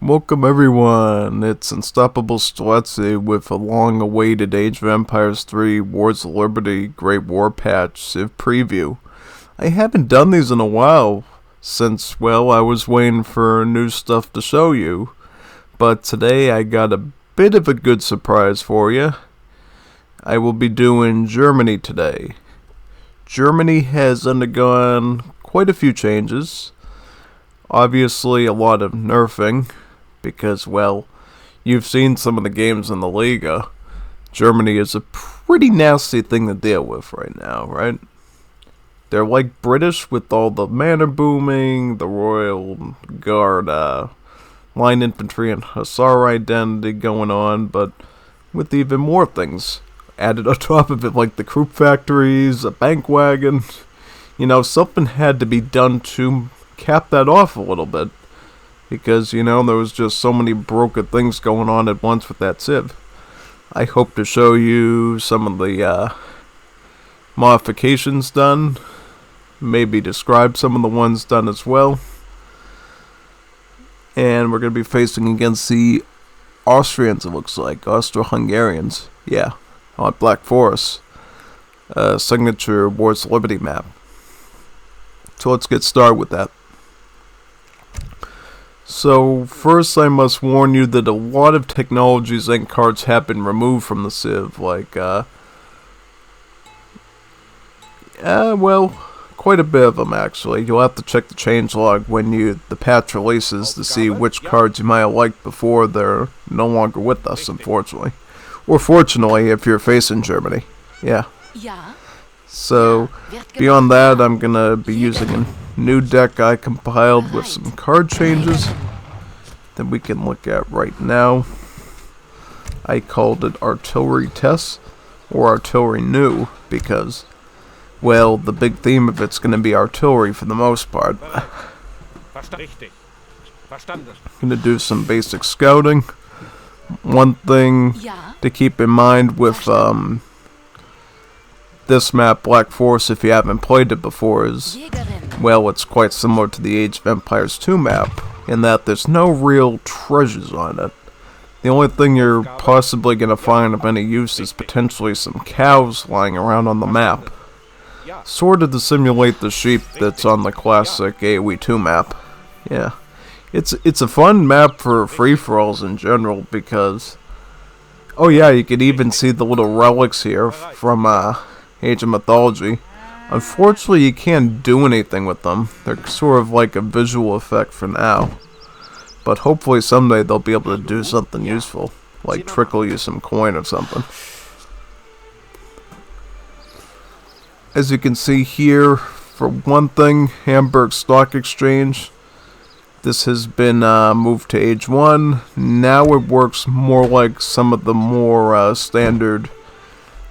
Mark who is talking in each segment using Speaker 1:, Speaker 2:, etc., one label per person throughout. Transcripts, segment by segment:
Speaker 1: Welcome everyone, it's Unstoppable Streletsy with a long-awaited Age of Empires 3 Wars of Liberty Great War Patch Civ preview. I haven't done these in a while, since, well, I was waiting for new stuff to show you. But today I got a bit of a good surprise for you. I will be doing Germany today. Germany has undergone quite a few changes. Obviously a lot of nerfing. Because, well, you've seen some of the games in the Liga. Germany is a pretty nasty thing to deal with right now, right? They're like British with all the manor booming, the Royal Guard, line infantry and hussar identity going on, but with even more things added on top of it, like the Krupp Factories, a bank wagon. You know, something had to be done to cap that off a little bit. Because, you know, there was just so many broken things going on at once with that Civ. I hope to show you some of the modifications done. Maybe describe some of the ones done as well. And we're going to be facing against the Austrians, it looks like. Austro-Hungarians. Yeah, on Black Forest. Signature Wars of Liberty map. So let's get started with that. So, first I must warn you that a lot of technologies and cards have been removed from the Civ, like, well, quite a bit of them actually. You'll have to check the changelog when the patch releases to see which cards you might have liked before they're no longer with us, unfortunately. Or fortunately, if you're facing Germany. Yeah. So, beyond that, I'm gonna be using a new deck I compiled with some card changes that we can look at right now. I called it Artillery Test or Artillery New because, well, the big theme of it's gonna be artillery for the most part. I'm gonna do some basic scouting. One thing to keep in mind with this map, Black Forest, if you haven't played it before, is, well, it's quite similar to the Age of Empires 2 map, in that there's no real treasures on it. The only thing you're possibly going to find of any use is potentially some cows lying around on the map. Sort of to simulate the sheep that's on the classic AoE 2 map. Yeah. It's a fun map for free-for-alls in general, because, oh yeah, you can even see the little relics here from, Age of Mythology. Unfortunately, you can't do anything with them. They're sort of like a visual effect for now. But hopefully someday they'll be able to do something useful. Like trickle you some coin or something. As you can see here, for one thing, Hamburg Stock Exchange. This has been moved to Age 1. Now it works more like some of the more standard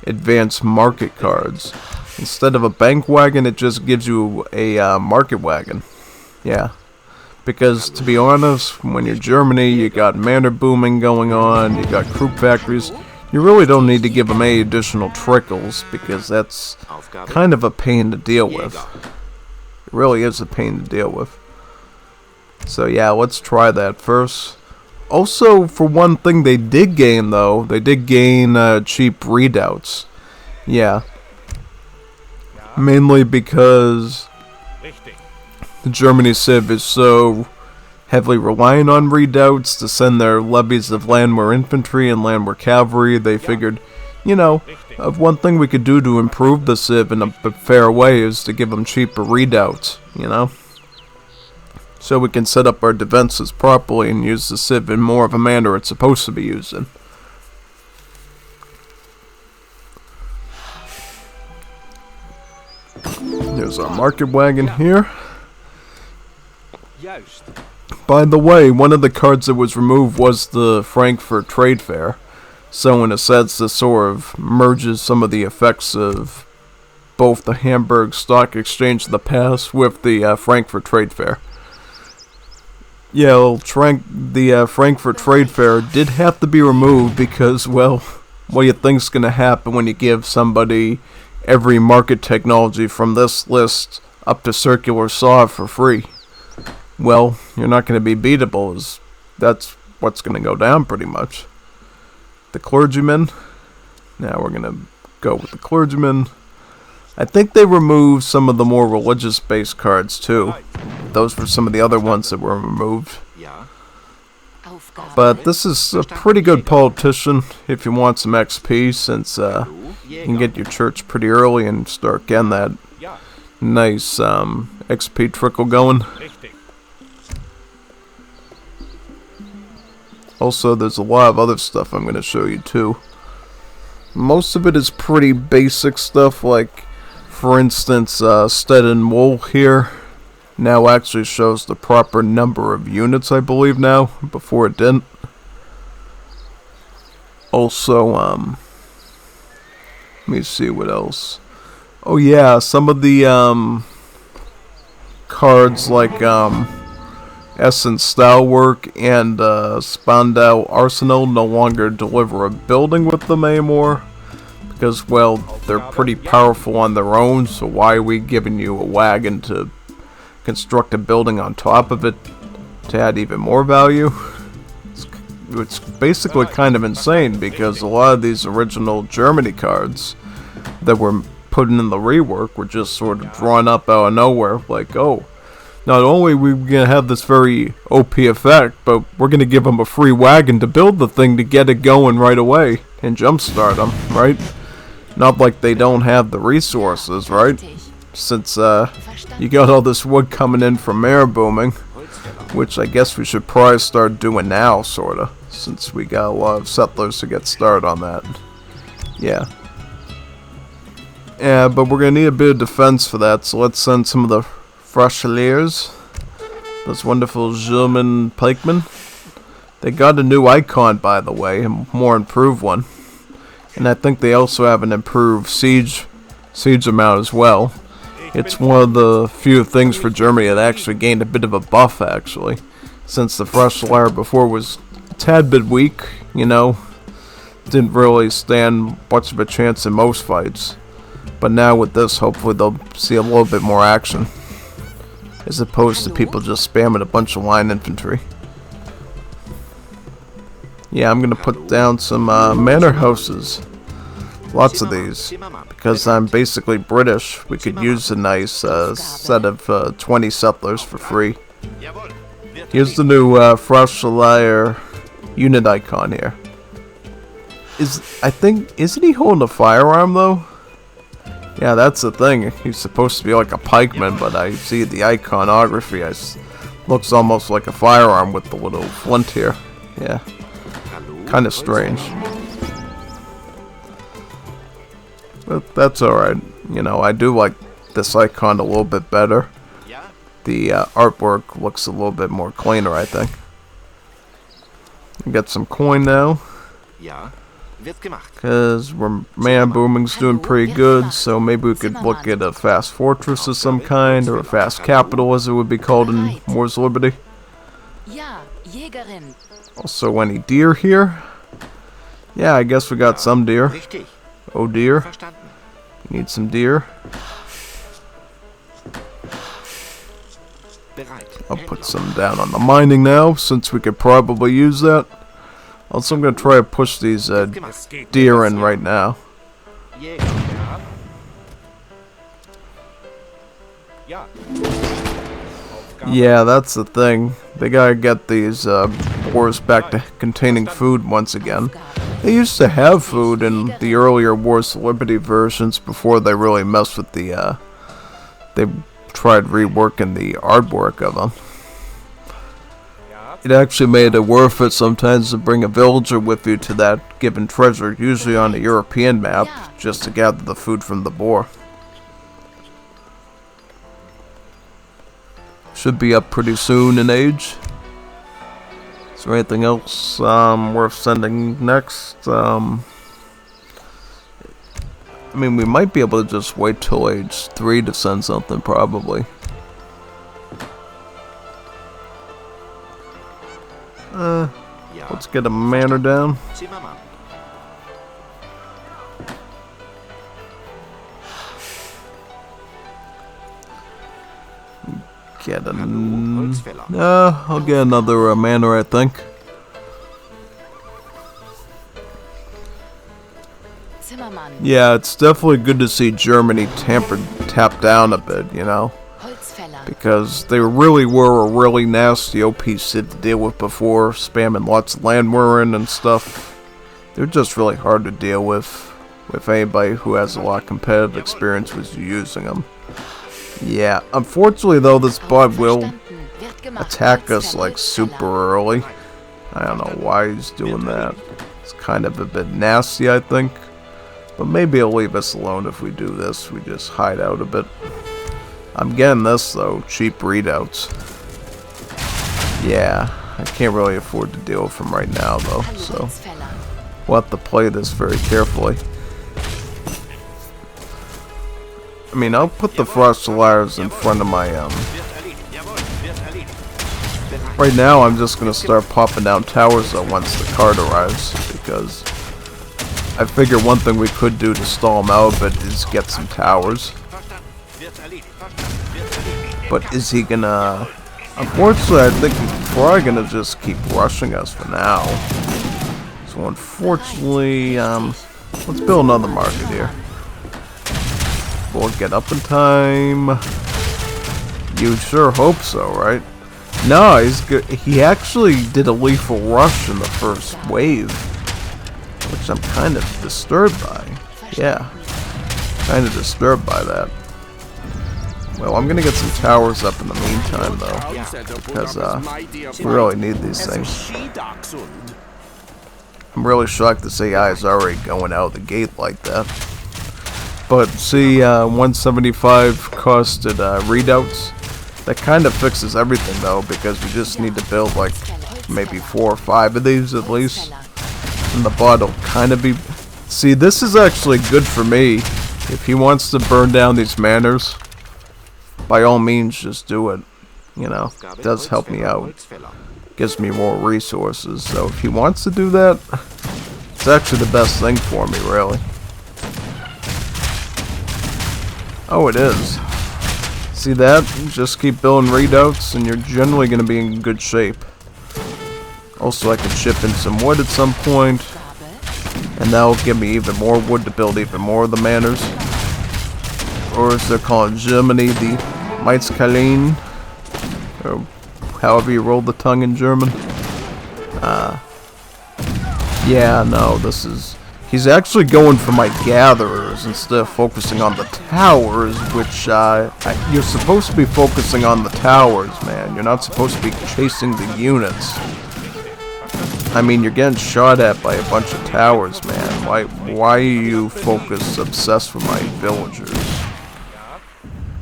Speaker 1: advanced market cards. Instead of a bank wagon, it just gives you a market wagon. Yeah. Because, to be honest, when you're Germany, you got manor booming going on, you got Krupp Factories. You really don't need to give them any additional trickles, because that's kind of a pain to deal with. It really is a pain to deal with. So yeah, let's try that first. Also, for one thing they did gain, though, they did gain cheap redoubts. Yeah. Mainly because the Germany Civ is so heavily reliant on redoubts to send their levies of landwehr infantry and landwehr cavalry. They figured, you know, one thing we could do to improve the Civ in a fair way is to give them cheaper redoubts, you know? So we can set up our defenses properly and use the Civ in more of a manner it's supposed to be used in. There's our market wagon here. By the way, one of the cards that was removed was the Frankfurt Trade Fair. So in a sense, this sort of merges some of the effects of both the Hamburg Stock Exchange of the past with the Frankfurt Trade Fair. Yeah, well, the Frankfurt Trade Fair did have to be removed because, well, what do you think's going to happen when you give somebody every market technology from this list up to circular saw for free? Well, you're not going to be beatable, as that's what's going to go down pretty much. The clergyman. Now we're going to go with the clergyman. I think they removed some of the more religious-based cards too. Those were some of the other ones that were removed. But this is a pretty good politician if you want some XP, since you can get your church pretty early and start getting that nice XP trickle going. Also, there's a lot of other stuff I'm going to show you too. Most of it is pretty basic stuff, like, for instance, Stead and Wool here now actually shows the proper number of units, I believe now. Before it didn't. Also, let me see what else. Oh yeah, some of the cards like Essence Stylework and Spandau Arsenal no longer deliver a building with them anymore. Because, well, they're pretty powerful on their own, so why are we giving you a wagon to construct a building on top of it to add even more value? It's basically kind of insane, because a lot of these original Germany cards that were put in the rework were just sort of drawn up out of nowhere, like, oh, not only are we going to have this very OP effect, but we're going to give them a free wagon to build the thing to get it going right away and jumpstart them, right? Not like they don't have the resources, right? Since you got all this wood coming in from air booming, which I guess we should probably start doing now, sorta, since we got a lot of settlers to get started on that. Yeah. Yeah, but we're gonna need a bit of defense for that, so let's send some of the Fusiliers, those wonderful German pikemen. They got a new icon, by the way, a more improved one. And I think they also have an improved siege amount as well. It's one of the few things for Germany that actually gained a bit of a buff, actually. Since the Fusilier before was a tad bit weak, you know. Didn't really stand much of a chance in most fights. But now with this, hopefully they'll see a little bit more action. As opposed to people just spamming a bunch of line infantry. Yeah, I'm going to put down some manor houses. Lots of these. Because I'm basically British, we could use a nice set of 20 settlers for free. Here's the new Fusilier unit icon here. Isn't he holding a firearm though? Yeah, that's the thing. He's supposed to be like a pikeman, but I see the iconography. Looks almost like a firearm with the little flint here. Yeah. Kind of strange. But that's alright. You know, I do like this icon a little bit better. The artwork looks a little bit more cleaner, I think. We got some coin now. Because man booming's doing pretty good, so maybe we could look at a fast fortress of some kind, or a fast capital as it would be called in Wars of Liberty. Also, any deer here? Yeah, I guess we got some deer. Oh dear. Need some deer. I'll put some down on the mining now, since we could probably use that. Also, I'm going to try to push these deer in right now. Yeah, that's the thing. They gotta get these boars back to containing food once again. They used to have food in the earlier Wars of Liberty versions before they really messed with the, they tried reworking the artwork of them. It actually made it worth it sometimes to bring a villager with you to that given treasure, usually on a European map, just to gather the food from the boar. Should be up pretty soon in age. Is there anything else worth sending next? I mean, we might be able to just wait till age 3 to send something, probably. Let's get a manor down. Get I'll get another manor, I think. Yeah, it's definitely good to see Germany tap down a bit, you know? Because they really were a really nasty OP Sid to deal with before, spamming lots of landwehren and stuff. They're just really hard to deal with anybody who has a lot of competitive experience with using them. Yeah, unfortunately though, this bot will attack us like super early. I don't know why he's doing that. It's kind of a bit nasty, I think. But maybe he'll leave us alone if we do this. We just hide out a bit. I'm getting this though, cheap redoubts. Yeah, I can't really afford to deal with him right now though, so we'll have to play this very carefully. I mean, I'll put the Frost Solars in front of my, right now I'm just gonna start popping down towers though once the card arrives, because I figure one thing we could do to stall him out a bit is get some towers. But is he gonna... Unfortunately, I think he's probably gonna just keep rushing us for now. So unfortunately, let's build another market here. We'll get up in time. You sure hope so, right? No, he's good. He actually did a lethal rush in the first wave, which I'm kind of disturbed by. Yeah, kind of disturbed by that. Well, I'm gonna get some towers up in the meantime, though, because we really need these things. I'm really shocked this AI is already going out the gate like that. But see, 175 costed redoubts. That kind of fixes everything, though, because we just need to build like maybe 4 or 5 of these at least, and the bot will kind of be. See, this is actually good for me. If he wants to burn down these manors, by all means, just do it. You know, it does help me out. Gives me more resources. So if he wants to do that, it's actually the best thing for me, really. Oh, it is. See that? Just keep building redoubts, and you're generally going to be in good shape. Also, I could chip in some wood at some point, and that'll give me even more wood to build even more of the manors. Or as they're calling Germany, the Meizkalin, or however you roll the tongue in German. Yeah, no, this is... He's actually going for my gatherers instead of focusing on the towers, which, you're supposed to be focusing on the towers, man. You're not supposed to be chasing the units. I mean, you're getting shot at by a bunch of towers, man. Why are you obsessed with my villagers?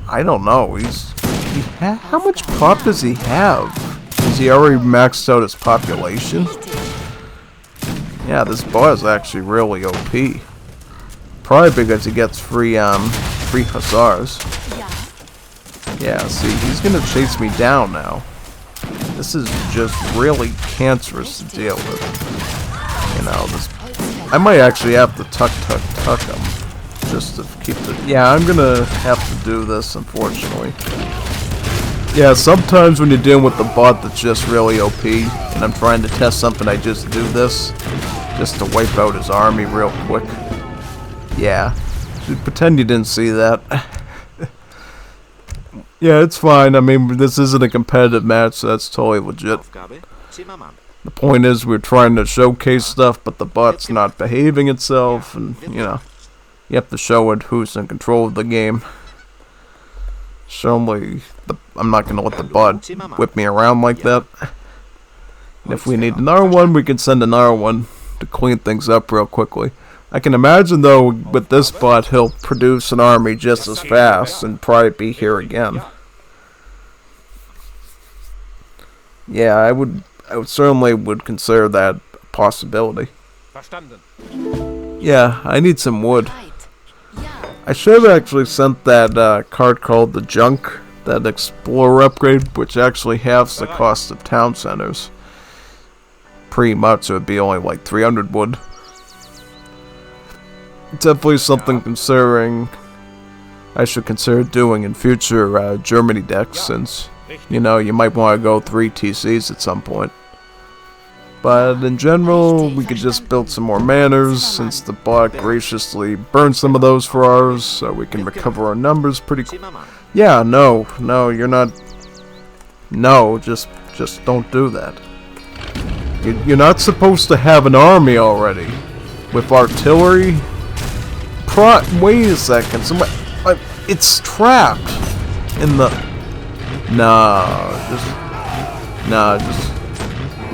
Speaker 1: I don't know. How much pop does he have? Has he already maxed out his population? Yeah, this bot is actually really OP. Probably because he gets free hussars. Yeah, see, he's gonna chase me down now. This is just really cancerous to deal with. You know, this... I might actually have to tuck him. Just to keep the... Yeah, I'm gonna have to do this, unfortunately. Yeah, sometimes when you're dealing with the bot that's just really OP, and I'm trying to test something, I just do this. Just to wipe out his army real quick. Yeah. Pretend you didn't see that. Yeah, it's fine. I mean, this isn't a competitive match, so that's totally legit. The point is, we're trying to showcase stuff, but the bot's not behaving itself, and, you know, you have to show it who's in control of the game. I'm not going to let the bot whip me around like that. And if we need another one, we can send another one to clean things up real quickly. I can imagine, though, with this bot, he'll produce an army just as fast and probably be here again. Yeah, I would certainly would consider that a possibility. Yeah, I need some wood. I should have actually sent that card called the Junk, that Explorer upgrade, which actually halves the cost of town centers. Pretty much, it would be only like 300 wood. Definitely something considering I should consider doing in future Germany decks, since, you know, you might want to go 3 TCs at some point. But in general, we could just build some more manors, since the bot graciously burned some of those for ours, so we can recover our numbers pretty Yeah, no, you're not... No, just don't do that. You're not supposed to have an army already. With artillery? Wait a second, it's trapped in the...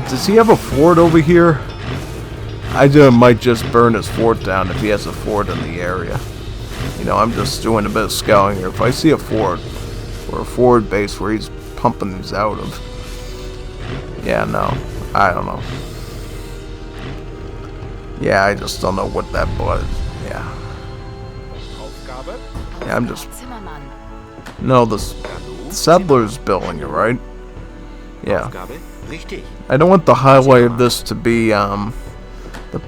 Speaker 1: Does he have a fort over here? I might just burn his fort down if he has a fort in the area. You know, I'm just doing a bit of scouting here. If I see a fort, or a forward base where he's pumping these out of... Yeah, no. I don't know. Yeah, I just don't know what that was. Yeah. Yeah, I'm just... No, the settler's building it, right? Yeah. I don't want the highlight of this to be, the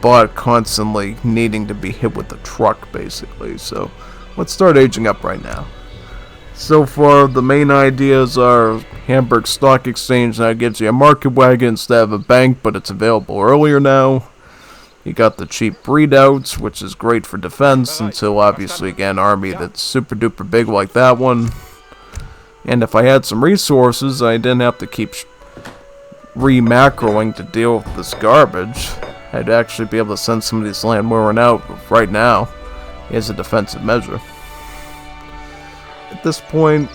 Speaker 1: bot constantly needing to be hit with the truck, basically. So, let's start aging up right now. So far, the main ideas are Hamburg Stock Exchange now gives you a market wagon instead of a bank, but it's available earlier now. You got the cheap redoubts, which is great for defense, until obviously again army that's super duper big like that one. And if I had some resources, I didn't have to keep re-macroing to deal with this garbage. I'd actually be able to send some of these landwehren out right now as a defensive measure. At this point,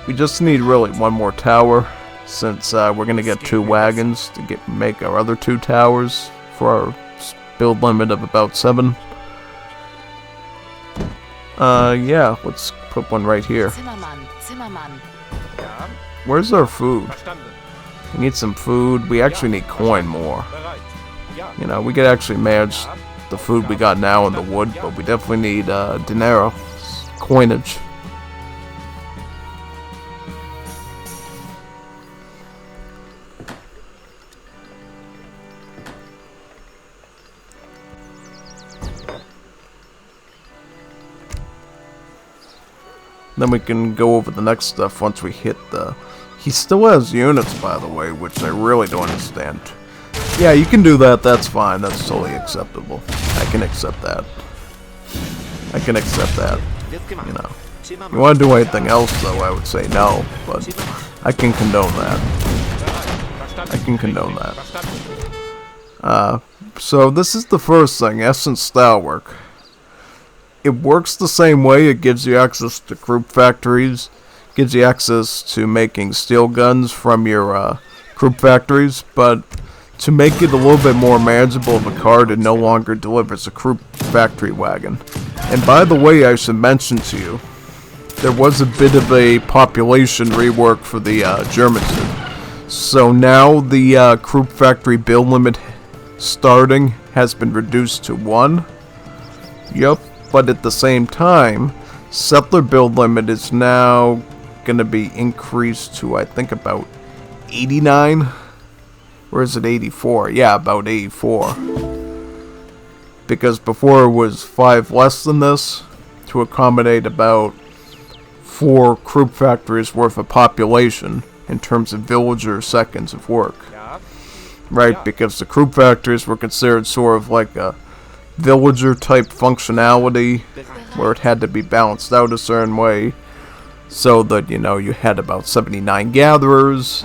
Speaker 1: we just need really one more tower, since we're going to get 2 wagons to make our other 2 towers for our build limit of about 7. Yeah, let's put one right here. Where's our food? We need some food. We actually need coin more. You know, we could actually manage the food we got now in the wood, but we definitely need dinero, coinage. Then we can go over the next stuff once we hit the... He still has units, by the way, which I really don't understand. Yeah, you can do that, that's fine, that's totally acceptable. I can accept that. I can accept that, you know. You want to do anything else, though, I would say no, but I can condone that. I can condone that. So this is the first thing, Essence Style Work. It works the same way. It gives you access to Krupp Factories, gives you access to making steel guns from your Krupp Factories, but to make it a little bit more manageable of a card, it no longer delivers a Krupp Factory wagon. And by the way, I should mention to you, there was a bit of a population rework for the Germans. So now the Krupp Factory build limit starting has been reduced to 1. Yup. But at the same time, settler build limit is now going to be increased to, I think, about 89? Or is it 84? Yeah, about 84. Because before it was 5 less than this, to accommodate about 4 Krupp factories worth of population in terms of villager seconds of work. Right, because the Krupp factories were considered sort of like a villager type functionality where it had to be balanced out a certain way, so that, you know, you had about 79 gatherers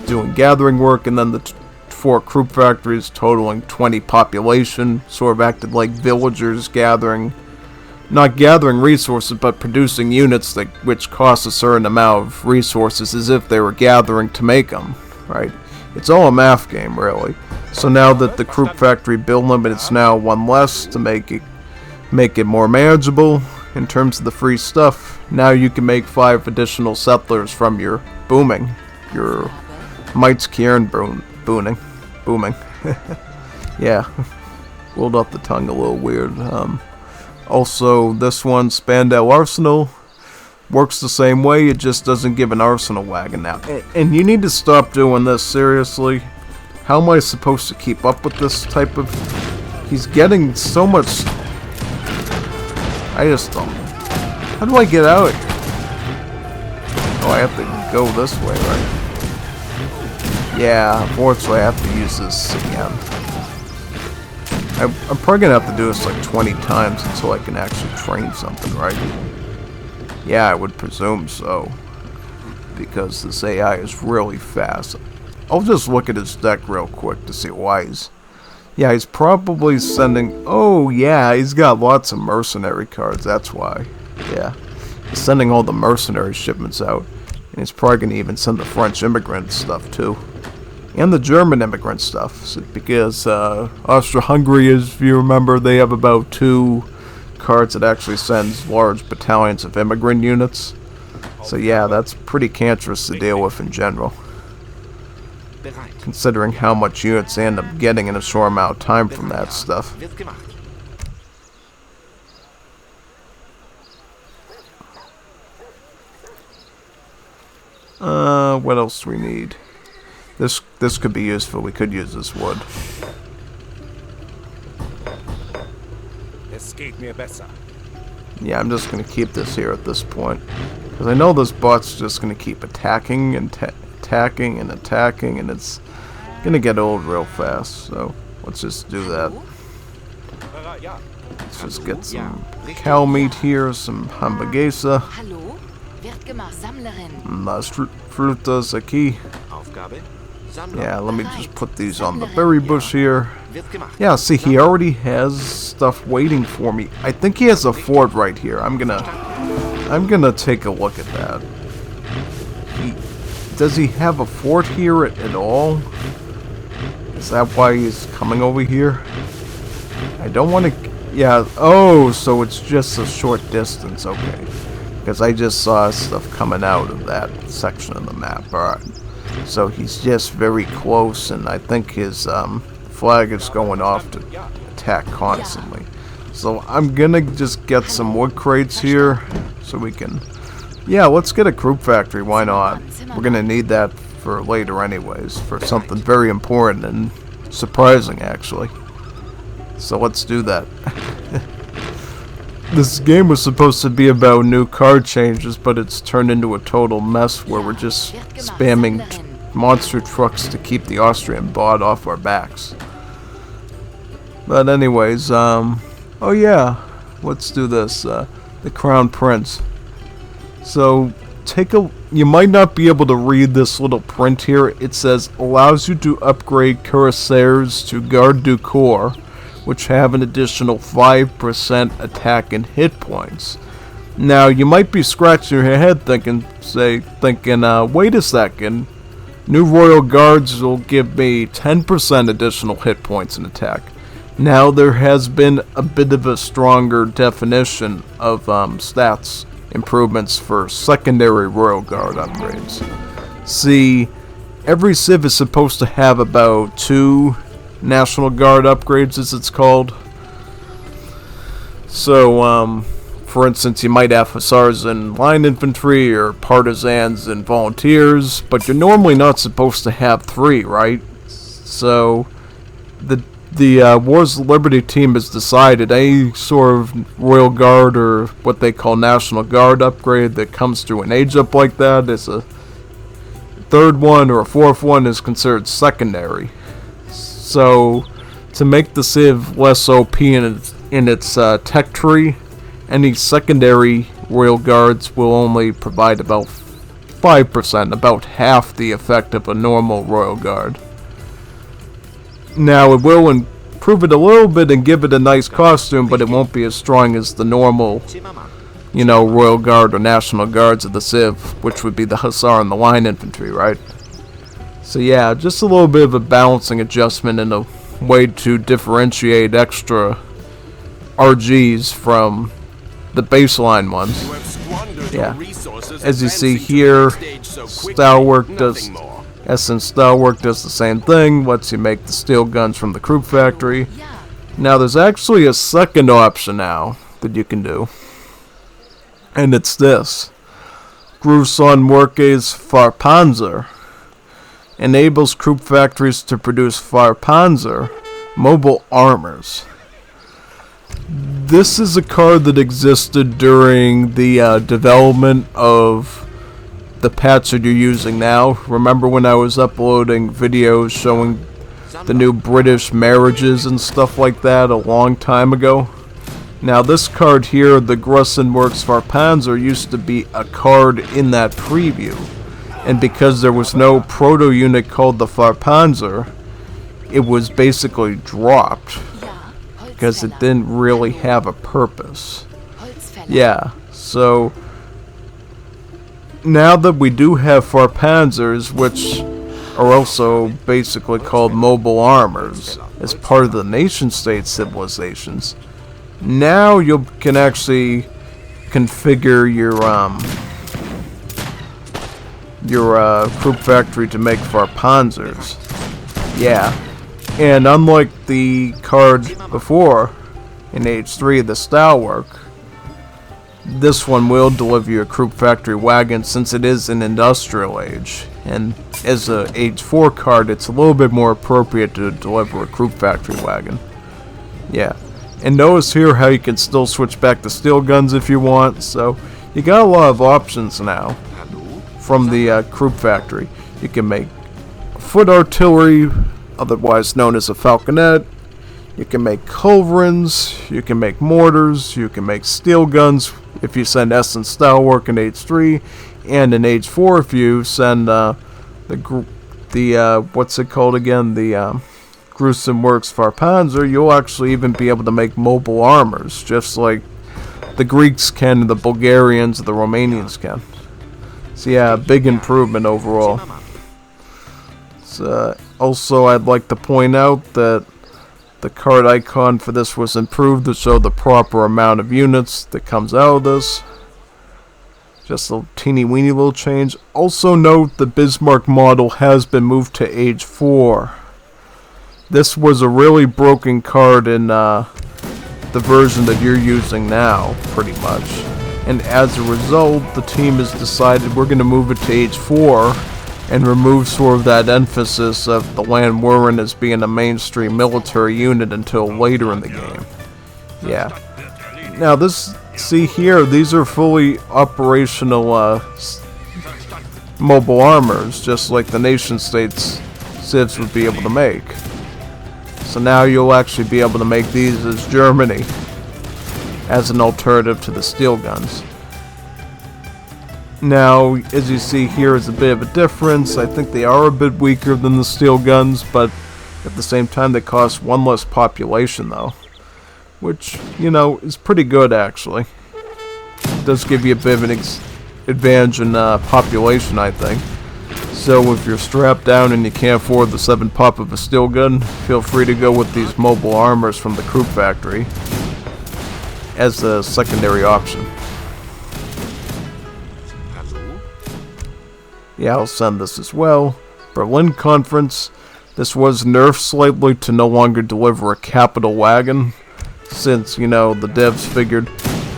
Speaker 1: doing gathering work, and then the 4 Krupp factories totaling 20 population sort of acted like villagers gathering, not gathering resources, but producing units that which cost a certain amount of resources as if they were gathering to make them, right? It's all a math game, really. So now that the Krupp factory build limit is now 1 less to make it more manageable in terms of the free stuff, now you can make 5 additional settlers from your booming, your Mites Kieran booming. Yeah, rolled off the tongue a little weird. Also, this one, Spandau Arsenal, works the same way, it just doesn't give an arsenal wagon now. And you need to stop doing this, seriously. How am I supposed to keep up with this type of... He's getting so much... I just don't... How do I get out of here? Oh, I have to go this way, right? Yeah, unfortunately I have to use this again. I'm probably gonna have to do this like 20 times until I can actually train something, right? Yeah, I would presume so. Because this AI is really fast. I'll just look at his deck real quick to see why he's... Yeah, he's probably sending... Oh, yeah, he's got lots of mercenary cards, that's why. Yeah. He's sending all the mercenary shipments out. And he's probably going to even send the French immigrant stuff, too. And the German immigrant stuff. So, because Austria-Hungary, if you remember, they have about 2 cards that actually sends large battalions of immigrant units. So yeah, that's pretty cancerous to deal with in general. Considering how much units they end up getting in a short amount of time from that stuff. What else do we need? This could be useful. We could use this wood. Yeah, I'm just going to keep this here at this point. Because I know this bot's just going to keep attacking and attacking and attacking, and it's going to get old real fast. So let's just do that. Let's just get some cow meat here, some hamburguesa. Las frutas aquí. Yeah, let me just put these on the berry bush here. Yeah, see, he already has stuff waiting for me. I think he has a fort right here. I'm gonna take a look at that. Does he have a fort here at all? Is that why he's coming over here? I don't want to... Yeah, oh, so it's just a short distance, okay. Because I just saw stuff coming out of that section of the map. Alright. So he's just very close, and I think his flag is going off to attack constantly. So I'm gonna just get some wood crates here so we can... Yeah, let's get a Krupp factory, why not? We're gonna need that for later anyways, for something very important and surprising actually. So let's do that. This game was supposed to be about new card changes, but it's turned into a total mess where we're just spamming monster trucks to keep the Austrian bot off our backs. But anyways, oh yeah, let's do this. The Crown Prince. So you might not be able to read this little print here. It says allows you to upgrade cuirassiers to Garde du Corps, which have an additional 5% attack and hit points. Now you might be scratching your head thinking, wait a second. New Royal Guards will give me 10% additional hit points and attack. Now there has been a bit of a stronger definition of stats improvements for secondary Royal Guard upgrades. See, every civ is supposed to have about 2 National Guard upgrades, as it's called. So, for instance, you might have Hussars and Line Infantry, or Partisans and Volunteers, but you're normally not supposed to have 3, right? So, the Wars of Liberty team has decided any sort of Royal Guard, or what they call National Guard upgrade that comes through an age up like that, is a 3rd one or a 4th one is considered secondary. So, to make the Civ less OP in its tech tree, any secondary Royal Guards will only provide about 5%, about half the effect of a normal Royal Guard. Now, it will improve it a little bit and give it a nice costume, but it won't be as strong as the normal, Royal Guard or National Guards of the Civ, which would be the Hussar and the Line Infantry, right? So yeah, just a little bit of a balancing adjustment and a way to differentiate extra RGs from the baseline ones. Yeah, as you see here, Essence Stalwork does the same thing, lets you make the steel guns from the Krupp factory. Now there's actually a second option now that you can do, and it's this. Gruson Worke's Fahrpanzer enables Krupp factories to produce Fahrpanzer mobile armors. This is a card that existed during the development of the patch that you're using now. Remember when I was uploading videos showing the new British marriages and stuff like that a long time ago? Now this card here, the Grussenwerks Fahrpanzer, used to be a card in that preview. And because there was no proto-unit called the Fahrpanzer, it was basically dropped. Because it didn't really have a purpose. Yeah, so now that we do have Fahrpanzers, which are also basically called mobile armors, as part of the nation-state civilizations, now you can actually configure your Krupp factory to make Fahrpanzers. Yeah, and unlike the card before in Age 3, the style work, this one will deliver your Krupp factory wagon since it is an industrial age. And as a Age 4 card, it's a little bit more appropriate to deliver a Krupp factory wagon. Yeah. And notice here how you can still switch back to steel guns if you want. So you got a lot of options now from the Krupp factory. You can make foot artillery, otherwise known as a falconet. You can make culverins, you can make mortars, you can make steel guns if you send Essence style work in Age 3, and in Age 4 if you send what's it called again, the Grussenwerks Fahrpanzer, you'll actually even be able to make mobile armors, just like the Greeks can, the Bulgarians, the Romanians can. So yeah, big improvement overall. So, also, I'd like to point out that the card icon for this was improved to show the proper amount of units that comes out of this. Just a teeny weeny little change. Also note the Bismarck model has been moved to Age 4. This was a really broken card in the version that you're using now, pretty much. And as a result, the team has decided we're going to move it to Age 4 and remove sort of that emphasis of the landwehren as being a mainstream military unit until later in the game. Yeah. Now this, see here, these are fully operational mobile armors, just like the nation-states civs would be able to make. So now you'll actually be able to make these as Germany, as an alternative to the steel guns. Now, as you see here is a bit of a difference. I think they are a bit weaker than the steel guns, but at the same time they cost one less population though. Which, you know, is pretty good actually. It does give you a bit of an advantage in population, I think. So if you're strapped down and you can't afford the 7 pop of a steel gun, feel free to go with these mobile armors from the Krupp factory as a secondary option. Yeah, I'll send this as well. Berlin Conference. This was nerfed slightly to no longer deliver a capital wagon, since, you know, the devs figured,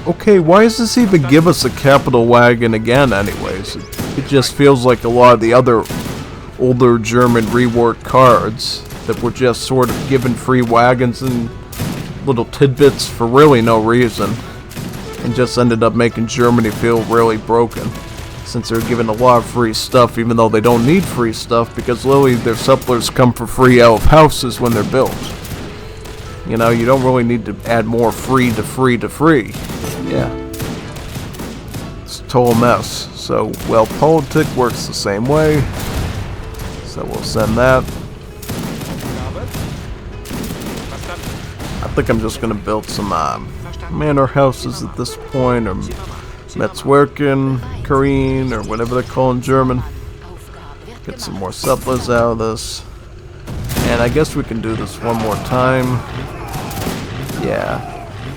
Speaker 1: okay, why does this even give us a capital wagon again anyways? It just feels like a lot of the other older German reworked cards that were just sort of given free wagons and little tidbits for really no reason, and just ended up making Germany feel really broken, since they're given a lot of free stuff even though they don't need free stuff, because literally their settlers come for free out of houses when they're built. You know, you don't really need to add more free to free to free. Yeah. It's a total mess. So, well, politic works the same way. So we'll send that. I think I'm just going to build some manor houses at this point, or Metzwerken, Kareen, or whatever they call in German. Get some more settlers out of this. And I guess we can do this one more time.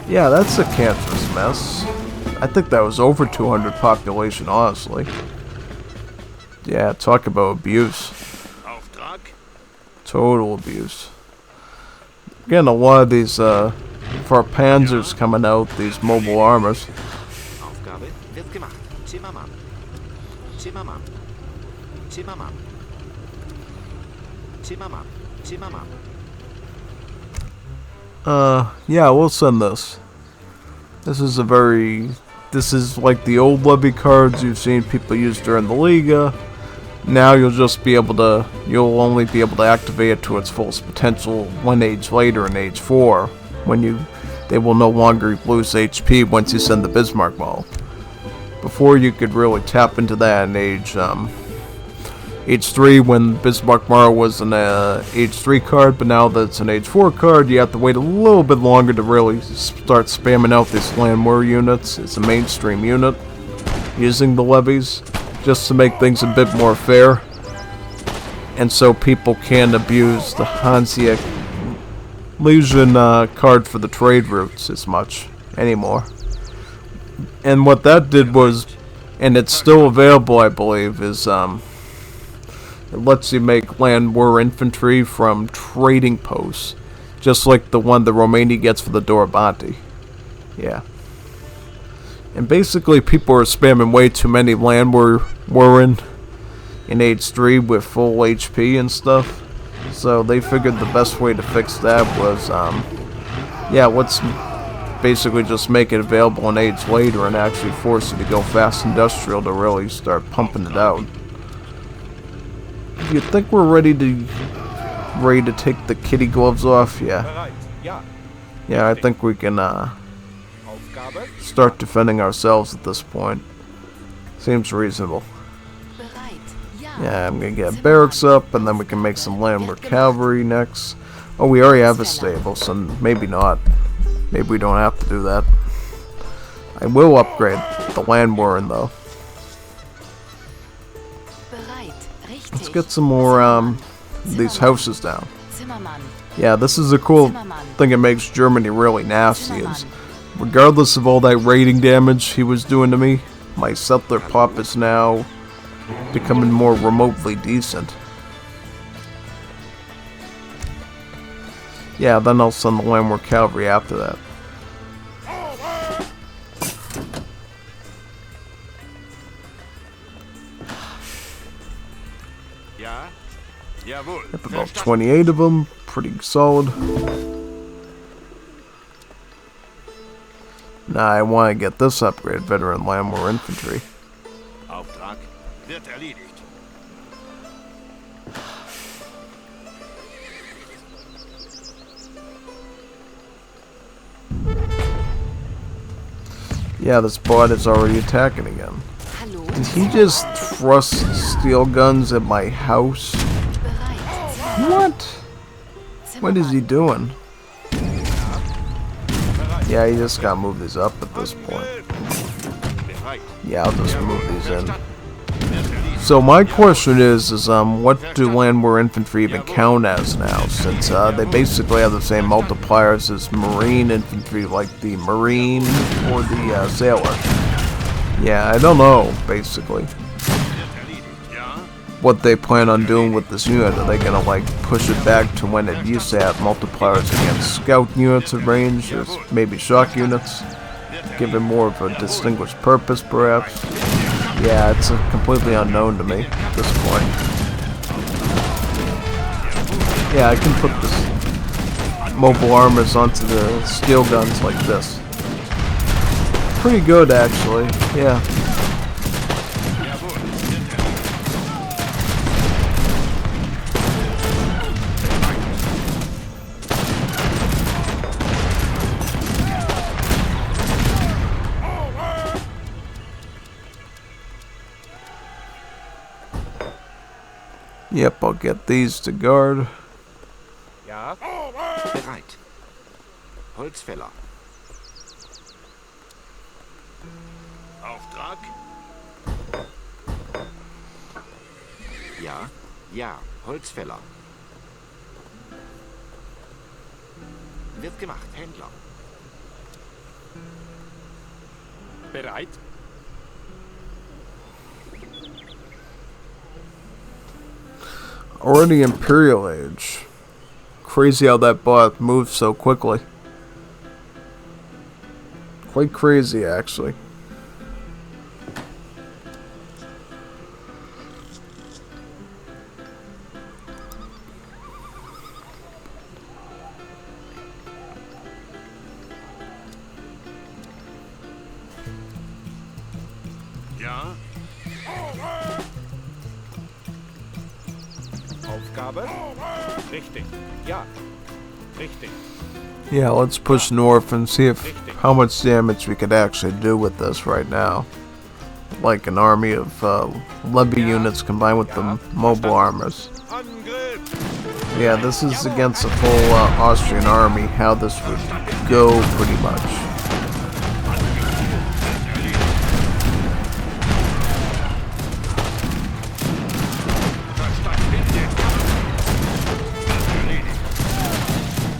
Speaker 1: Yeah, that's a cancerous mess. I think that was over 200 population, honestly. Yeah, talk about abuse. Total abuse. Again, a lot of these Fahrpanzers coming out, these mobile armors. Yeah, we'll send this. This is a very This is like the old levy cards you've seen people use during the Liga. Now you'll only be able to activate it to its fullest potential 1 age later in age 4, when they will no longer lose HP once you send the Bismarck Ball. Before you could really tap into that in age 3 when Bismarck Mara was an age 3 card, but now that it's an age 4 card, you have to wait a little bit longer to really start spamming out these landwehr units. It's a mainstream unit using the levies just to make things a bit more fair, and so people can't abuse the Hanseatic Legion card for the trade routes as much anymore. And what that did was, and it's still available I believe, is it lets you make landwehr infantry from trading posts, just like the one the Romania gets for the Dorobanti. Yeah. And basically people are spamming way too many landwehren in age 3 with full HP and stuff. So they figured the best way to fix that was, yeah, let's basically just make it available an age later and actually force you to go fast industrial to really start pumping it out. You think we're ready to take the kitty gloves off? Yeah. Yeah, I think we can start defending ourselves at this point. Seems reasonable. Yeah, I'm gonna get barracks up, and then we can make some landwehr cavalry next. Oh, we already have a stable, so maybe not. Maybe we don't have to do that. I will upgrade the landwehren though. Let's get some more these houses down. Yeah, this is a cool thing that makes Germany really nasty, is regardless of all that raiding damage he was doing to me, my settler pop is now becoming more remotely decent. Yeah, then I'll send the landwehr cavalry after that. Have about 28 of them, pretty solid. Now I want to get this upgrade, veteran landwehr infantry.
Speaker 2: Auftrag wird erledigt.
Speaker 1: Yeah, this bot is already attacking again. Did he just thrust steel guns at my house? What? What is he doing? Yeah, he just gotta move these up at this point. Yeah, I'll just move these in. So my question is what do landwehr infantry even count as now, since they basically have the same multipliers as marine infantry, like the marine or the sailor? Yeah, I don't know, basically, what they plan on doing with this unit. Are they gonna like push it back to when it used to have multipliers against scout units at range, or maybe shock units? Give it more of a distinguished purpose, perhaps? Yeah, it's completely unknown to me at this point. Yeah, I can put this mobile armors onto the steel guns like this. Pretty good, actually. Yeah. Yep, I'll get these to guard.
Speaker 2: Ja. Bereit. Holzfäller. Auftrag. Ja. Ja. Holzfäller. Wird gemacht, Händler. Bereit.
Speaker 1: Already Imperial Age. Crazy how that bot moves so quickly. Quite crazy, actually.
Speaker 3: Ja.
Speaker 2: Aufgabe? Richtig. Ja. Richtig.
Speaker 1: Yeah, let's push north and see if how much damage we could actually do with this right now. Like an army of levy units combined with the mobile armors. Yeah, this is against a full Austrian army, how this would go pretty much.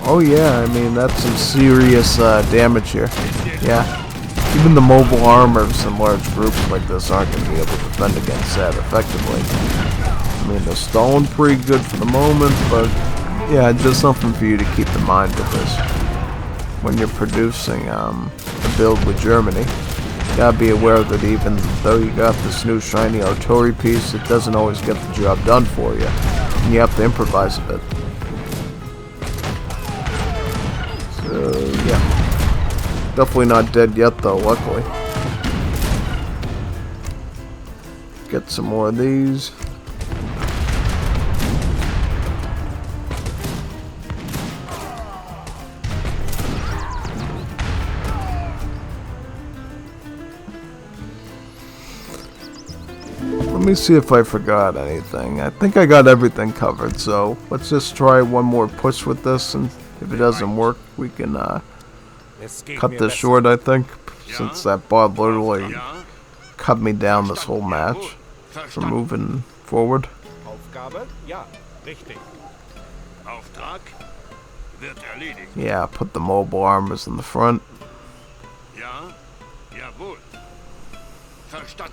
Speaker 1: Oh yeah, I mean, that's some serious damage here. Yeah. Even the mobile armors in large groups like this aren't going to be able to defend against that effectively. I mean, they're stalling pretty good for the moment, but yeah, just something for you to keep in mind with this. When you're producing a build with Germany, you gotta be aware that even though you got this new shiny artillery piece, it doesn't always get the job done for you. And you have to improvise a bit. So, yeah. Definitely not dead yet, though, luckily. Get some more of these. Let me see if I forgot anything. I think I got everything covered, so let's just try one more push with this, and if it doesn't work, we can cut this short, I think, since that bot literally cut me down this whole match from moving forward.
Speaker 2: Aufgabe? Ja. Richtig.
Speaker 3: Auftrag wird erledigt.
Speaker 1: Yeah, put the mobile armors in the front.
Speaker 3: Ja. Jawohl. Verstanden.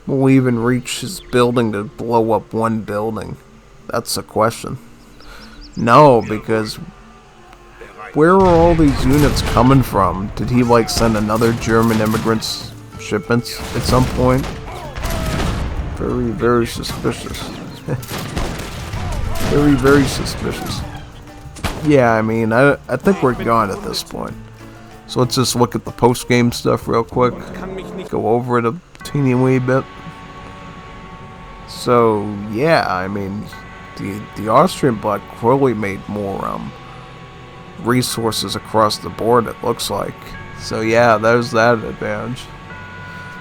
Speaker 1: Will we even reach his building to blow up one building? That's the question. No, because where are all these units coming from? Did he like send another German immigrants shipments at some point? Very, very suspicious. Very, very suspicious. Yeah, I mean, I think we're gone at this point. So let's just look at the post-game stuff real quick. Go over it a teeny wee bit. So, yeah, I mean, the Austrian bloc clearly made more resources across the board, it looks like. So yeah, there's that advantage.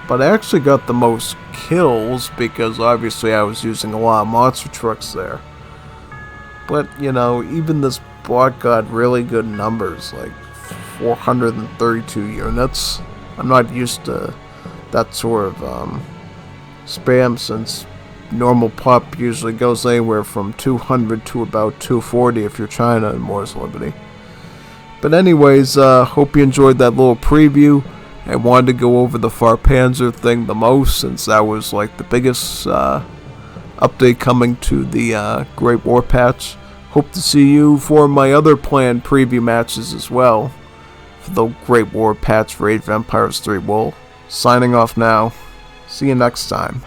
Speaker 1: But I actually got the most kills because obviously I was using a lot of monster trucks there. But, you know, even this block got really good numbers, like 432 units. I'm not used to that sort of spam, since normal pop usually goes anywhere from 200 to about 240 if you're China in Moore's Liberty. But anyways, hope you enjoyed that little preview. I wanted to go over the Fahrpanzer thing the most, since that was like the biggest update coming to the Great War patch. Hope to see you for my other planned preview matches as well for the Great War patch for Age of Empires 3 Wool. Signing off now. See you next time.